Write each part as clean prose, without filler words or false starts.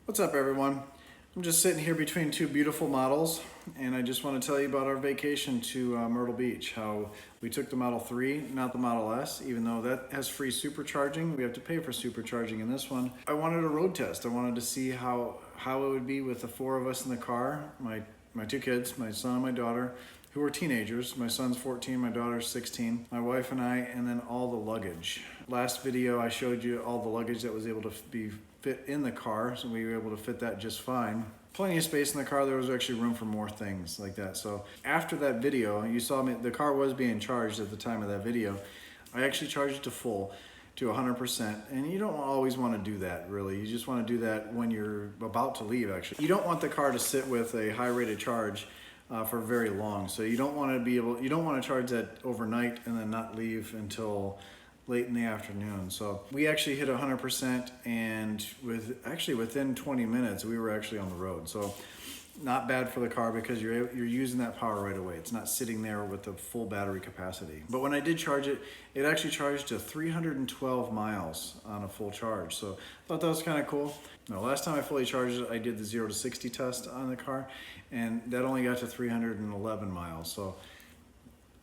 What's up, everyone? I'm just sitting here between two beautiful models, and I just want to tell you about our vacation to Myrtle Beach. How we took the Model 3, not the Model S, even though that has free supercharging. We have to pay for supercharging in this one. I wanted a road test. I wanted to see how it would be with the four of us in the car. My two kids, my son and my daughter, who are teenagers. My son's 14, my daughter's 16, my wife and I, and then all the luggage. Last video I showed you all the luggage that was able to be fit in the car, so we were able to fit that just fine. Plenty of space in the car. There was actually room for more things like that. So after that video, you saw me, the car was being charged at the time of that video. I actually charged it to full, to 100%, and you don't always want to do that, really. You just want to do that when you're about to leave, actually. You don't want the car to sit with a high rated charge for very long. So you don't want to charge that overnight and then not leave until late in the afternoon. So we actually hit 100%, and within 20 minutes we were actually on the road. So not bad for the car because you're using that power right away. It's not sitting there with the full battery capacity. But when I did charge it, it actually charged to 312 miles on a full charge. So I thought that was kind of cool. Now, last time I fully charged it, I did the 0 to 60 test on the car, and that only got to 311 miles. So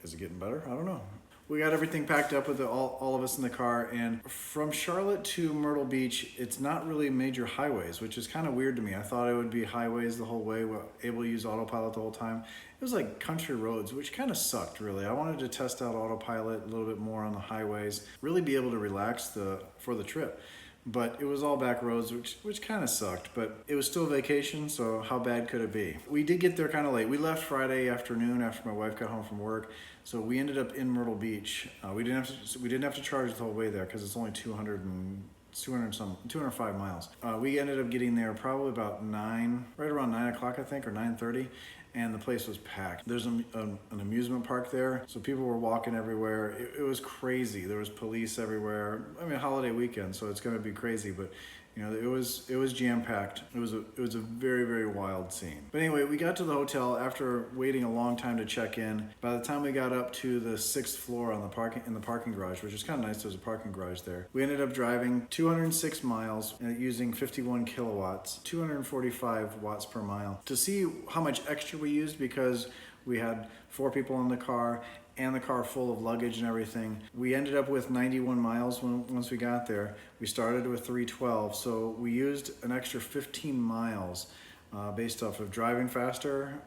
is it getting better? I don't know. We got everything packed up with all of us in the car, and from Charlotte to Myrtle Beach, it's not really major highways, which is kind of weird to me. I thought it would be highways the whole way, able to use autopilot the whole time. It was like country roads, which kind of sucked, really. I wanted to test out autopilot a little bit more on the highways, really be able to relax for the trip. But it was all back roads, which kind of sucked, but it was still a vacation, so how bad could it be? We did get there kind of late. We left Friday afternoon after my wife got home from work, so we ended up in Myrtle Beach. We didn't have to charge the whole way there because it's only 205 miles. We ended up getting there probably about right around 9 o'clock, I think, or 9:30. And the place was packed. There's an amusement park there, so people were walking everywhere. It was crazy. There was police everywhere. I mean, holiday weekend, so it's gonna be crazy, but you know, it was jam-packed. It was a very, very wild scene. But anyway, we got to the hotel after waiting a long time to check in. By the time we got up to the 6th floor in the parking garage, which is kind of nice, there's a parking garage there. We ended up driving 206 miles using 51 kilowatts, 245 watts per mile. To see how much extra we used, because we had 4 people in the car and the car full of luggage and everything. We ended up with 91 miles once we got there. We started with 312, so we used an extra 15 miles based off of driving faster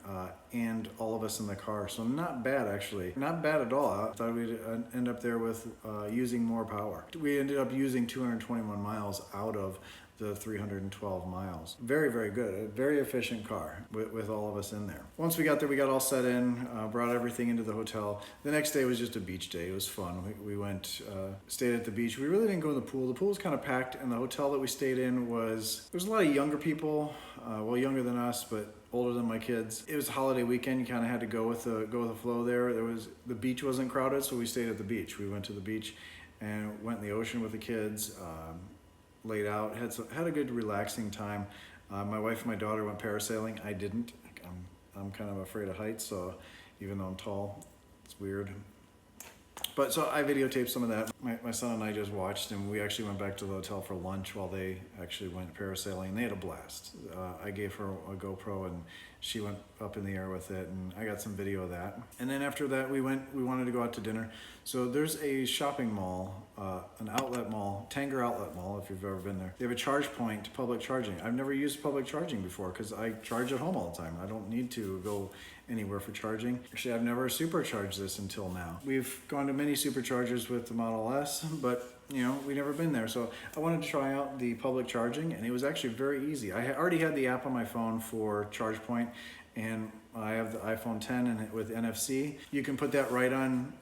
and all of us in the car. So not bad, actually. Not bad at all. I thought we'd end up there with using more power. We ended up using 221 miles out of the 312 miles. Very, very good. A very efficient car with all of us in there. Once we got there, we got all set in, brought everything into the hotel. The next day was just a beach day. It was fun. We went, stayed at the beach. We really didn't go to the pool. The pool was kind of packed, and the hotel that we stayed in there was a lot of younger people, well, younger than us, but older than my kids. It was a holiday weekend. You kind of had to go with the flow there. The beach wasn't crowded, so we stayed at the beach. We went to the beach and went in the ocean with the kids. Laid out, had a good relaxing time. My wife and my daughter went parasailing. I didn't. I'm kind of afraid of heights, so even though I'm tall, it's weird. But so I videotaped some of that. My son and I just watched, and we actually went back to the hotel for lunch while they actually went parasailing. They had a blast. I gave her a GoPro, and she went up in the air with it, and I got some video of that. And then after that, we wanted to go out to dinner. So there's a shopping mall, an outlet mall, Tanger Outlet Mall, if you've ever been there. They have a charge point, public charging. I've never used public charging before because I charge at home all the time. I don't need to go anywhere for charging. Actually, I've never supercharged this until now. We've gone to many superchargers with the Model S, but you know, we've never been there. So I wanted to try out the public charging, and it was actually very easy. I already had the app on my phone for ChargePoint, and I have the iPhone 10 and with NFC. You can put that right on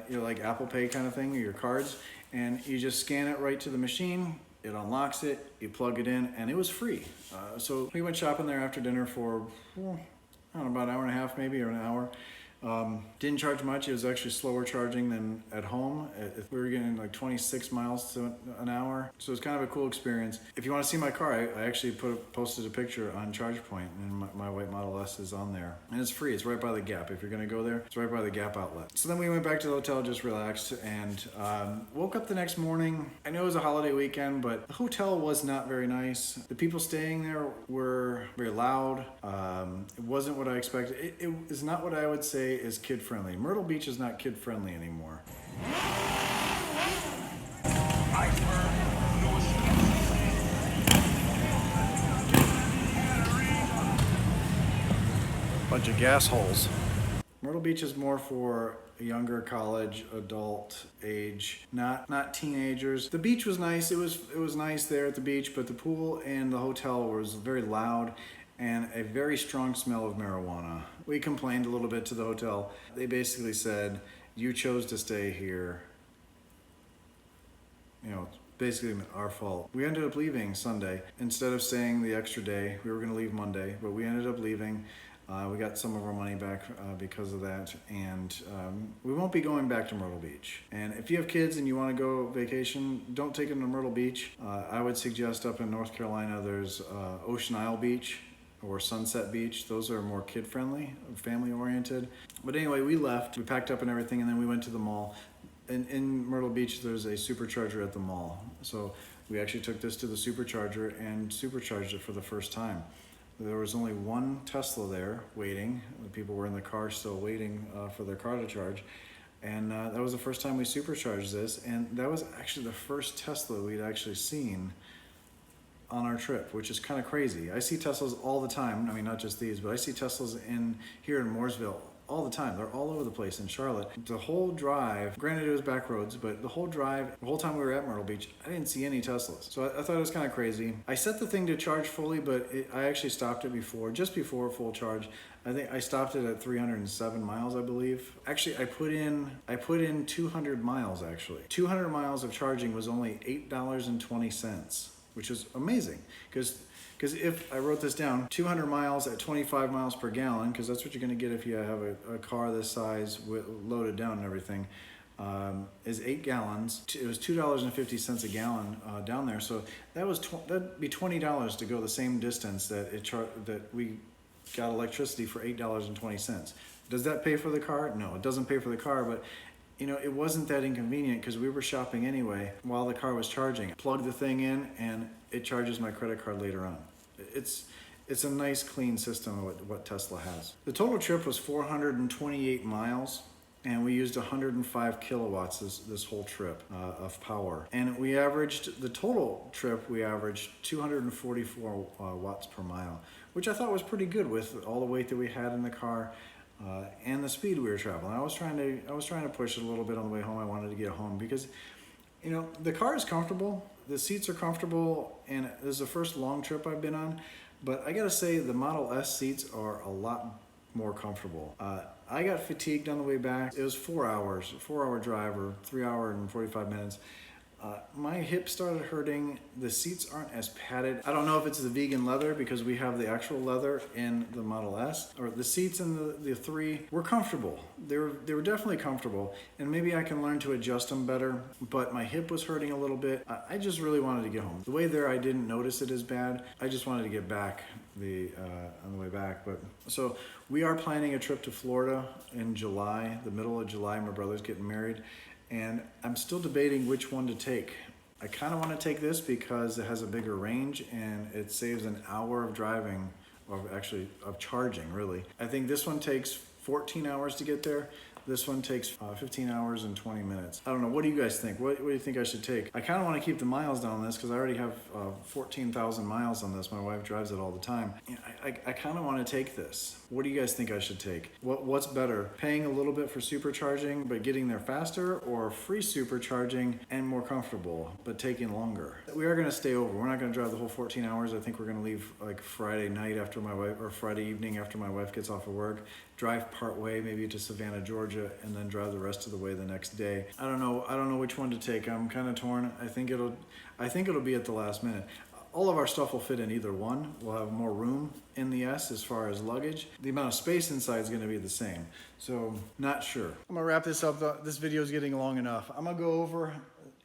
your like Apple Pay kind of thing, or your cards, and you just scan it right to the machine. It unlocks it, you plug it in, and it was free. So we went shopping there after dinner for, I don't know, about an hour and a half maybe, or an hour. Didn't charge much. It was actually slower charging than at home. We were getting like 26 miles to an hour. So it's kind of a cool experience. If you want to see my car, I actually posted a picture on ChargePoint, and my white Model S is on there. And it's free. It's right by the Gap. If you're going to go there, it's right by the Gap outlet. So then we went back to the hotel, just relaxed, and woke up the next morning. I know it was a holiday weekend, but the hotel was not very nice. The people staying there were very loud. It wasn't what I expected. It is not what I would say is kid friendly. Myrtle Beach is not kid friendly anymore. Bunch of gas holes. Myrtle Beach is more for a younger college, adult age, not teenagers. The beach was nice. It was nice there at the beach, but the pool and the hotel was very loud and a very strong smell of marijuana. We complained a little bit to the hotel. They basically said, you chose to stay here. You know, basically our fault. We ended up leaving Sunday. Instead of staying the extra day, we were gonna leave Monday, but we ended up leaving. We got some of our money back because of that, and we won't be going back to Myrtle Beach. And if you have kids and you want to go vacation, don't take them to Myrtle Beach. I would suggest up in North Carolina, there's Ocean Isle Beach or Sunset Beach. Those are more kid-friendly, family-oriented. But anyway, we left. We packed up and everything, and then we went to the mall. In Myrtle Beach, there's a supercharger at the mall. So we actually took this to the supercharger and supercharged it for the first time. There was only one Tesla there waiting. People were in the car still waiting for their car to charge. And that was the first time we supercharged this. And that was actually the first Tesla we'd actually seen on our trip, which is kind of crazy. I see Teslas all the time. I mean, not just these, but I see Teslas here in Mooresville all the time. They're all over the place in Charlotte. The whole drive, granted it was back roads, but the whole drive, the whole time we were at Myrtle Beach, I didn't see any Teslas. So I thought it was kind of crazy. I set the thing to charge fully, but I actually stopped it just before full charge. I think I stopped it at 307 miles, I believe. Actually, I put in 200 miles actually. 200 miles of charging was only $8.20, which is amazing. Because if I wrote this down, 200 miles at 25 miles per gallon, because that's what you're going to get if you have a car this size loaded down and everything, is 8 gallons. It was $2.50 a gallon down there. So that'd be $20 to go the same distance that we got electricity for $8.20. Does that pay for the car? No, it doesn't pay for the car, but you know, it wasn't that inconvenient because we were shopping anyway while the car was charging. Plug the thing in and it charges my credit card later on. It's a nice clean system of what Tesla has. The total trip was 428 miles and we used 105 kilowatts this whole trip of power. And the total trip, we averaged 244 watts per mile, which I thought was pretty good with all the weight that we had in the car. And the speed we were traveling. I was trying to push it a little bit on the way home. I wanted to get home because, you know, the car is comfortable, the seats are comfortable, and this is the first long trip I've been on. But I gotta say, the Model S seats are a lot more comfortable. I got fatigued on the way back. It was 4 hours, a 4-hour drive, or 3 hour and 45 minutes. My hip started hurting. The seats aren't as padded. I don't know if it's the vegan leather because we have the actual leather in the Model S, or the seats in the 3 were comfortable. They were definitely comfortable, and maybe I can learn to adjust them better, but my hip was hurting a little bit. I just really wanted to get home. The way there, I didn't notice it as bad. I just wanted to get back on the way back. But so we are planning a trip to Florida in July, the middle of July. My brother's getting married. And I'm still debating which one to take. I kind of want to take this because it has a bigger range and it saves an hour of driving, or actually of charging, really. I think this one takes 14 hours to get there. This one takes 15 hours and 20 minutes. I don't know, what do you guys think? What do you think I should take? I kind of want to keep the miles down on this because I already have 14,000 miles on this. My wife drives it all the time. I kind of want to take this. What do you guys think I should take? What's better? Paying a little bit for supercharging but getting there faster, or free supercharging and more comfortable but taking longer? We are going to stay over. We're not going to drive the whole 14 hours. I think we're going to leave like Friday night after my wife, or Friday evening after my wife gets off of work, drive part way maybe to Savannah, Georgia, and then drive the rest of the way the next day. I don't know which one to take. I'm kind of torn. I think it'll be at the last minute. All of our stuff will fit in either one. We'll have more room in the S as far as luggage. The amount of space inside is gonna be the same. So, not sure. I'm gonna wrap this up. This video is getting long enough. I'm gonna go over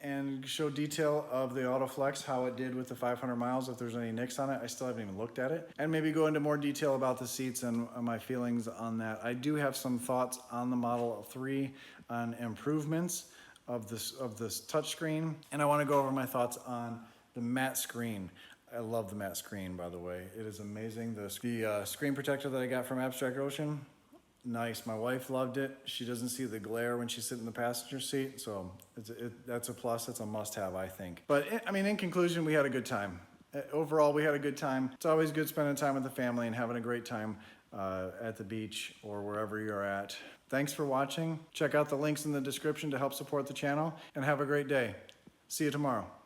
and show detail of the Autoflex, how it did with the 500 miles, if there's any nicks on it. I still haven't even looked at it. And maybe go into more detail about the seats and my feelings on that. I do have some thoughts on the Model 3 on improvements of this touchscreen. And I wanna go over my thoughts on the matte screen. I love the matte screen, by the way. It is amazing. The screen protector that I got from Abstract Ocean, nice. My wife loved it. She doesn't see the glare when she's sitting in the passenger seat, so that's a plus. It's a must-have, I think. But I mean, in conclusion, we had a good time. Overall, we had a good time. It's always good spending time with the family and having a great time at the beach or wherever you're at. Thanks for watching. Check out the links in the description to help support the channel, and have a great day. See you tomorrow.